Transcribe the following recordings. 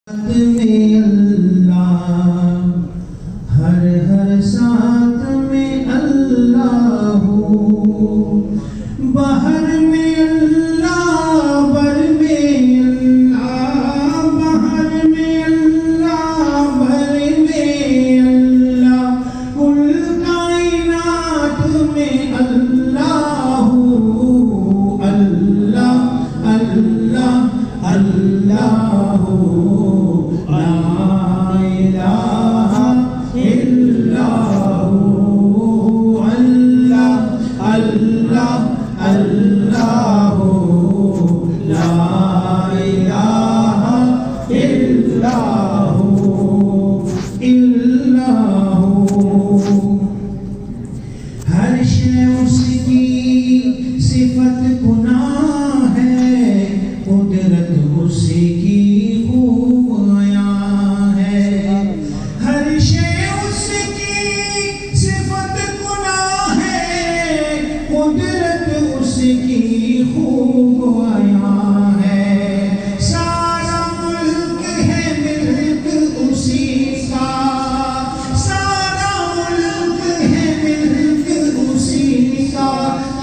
میں اللہ ہر ہر ساتھ میں اللہ ہو، بہر میں اللہ بر میں اللہ، بہر میں اللہ بر میں اللہ، کل کائنات میں اللہ ہو، اللہ اللہ اللہ ہو، ہر شے اس کی صفت گناہ ہے، قدرت اس کی خوب عیاں ہے، ہر شے اس کی صفت گناہ ہے، قدرت اس کی خوب عیاں ہے، سارا ملک ہے ملک اسی کا، سارا ملک ہے ملک اسی کا،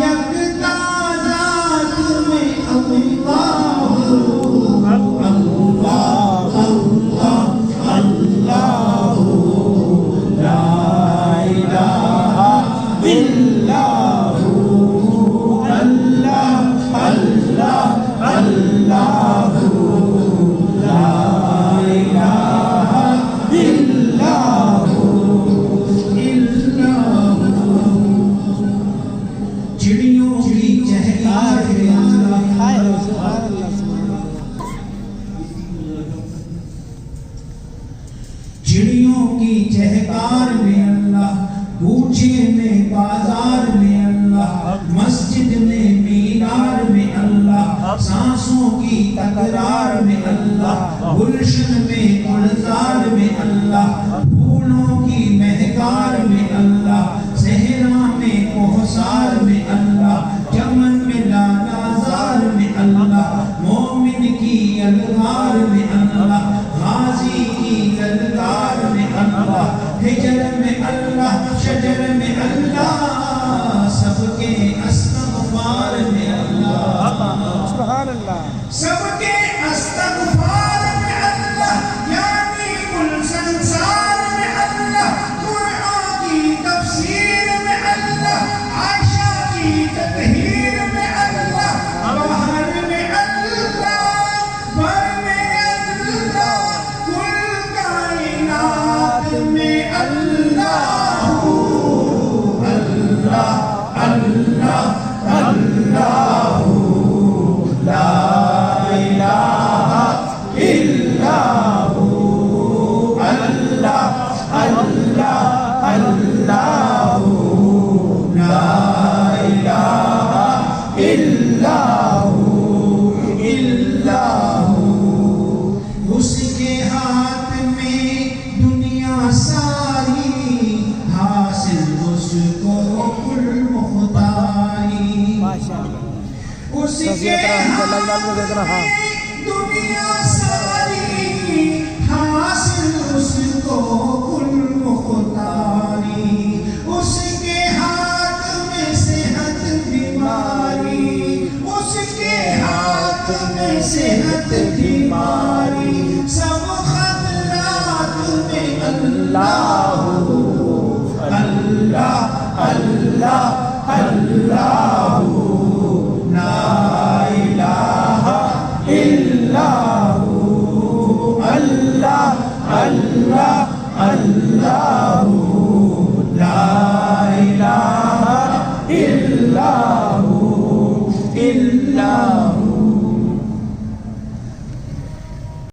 یکتا ذات میں اللہ ہو، اللہ اللہ اللہ ہو، لا الہ الا ہو، اللہ اللہ اللہ ہو، لا الہ الا ہو، الا ہو، چڑیوں کی چہکار میں چڑیوں کی چہکار میں اللہ، کوچے میں بازار میں اللہ، مسجد میں مینار میں اللہ، سانسوں کی تکرار میں اللہ، گلشن میں گلزار میں اللہ، پھولوں کی مہکار میں اللہ، صحرا میں کوہسار میں اللہ، چمن میں لالازار میں اللہ، مومن کی الغار میں اللہ، غازی کی للکار میں اللہ، ہجر میں اللہ شجر میں اللہ، سب کے استغفار میں اللہ، سبحان اللہ، سب کے استغفار میں اللہ، یعنی کل سنسار میں اللہ، قرآن کی تفسیر میں اللہ، عائشہ کی تطہیر میں اللہ، بہر میں اللہ بر میں اللہ، کل کائنات میں اللہ ہو، اللہ اللہ اللہ ہو، لا الہ الا ہو، اللہ اللہ اللہ ہو، لا الہ الا ہو، الا ہو، اس کے ہاتھ میں دنیا ساری، حاصل اس کو کل مختاری، اس کے ہاتھ میں دنیا ساری، حاصل اس کو کل مختاری، اس کے ہاتھ میں صحت بیماری، اس کے ہاتھ میں صحت بیماری، سب خطرات میں اللہ ہو، اللہ اللہ اللہ ہو،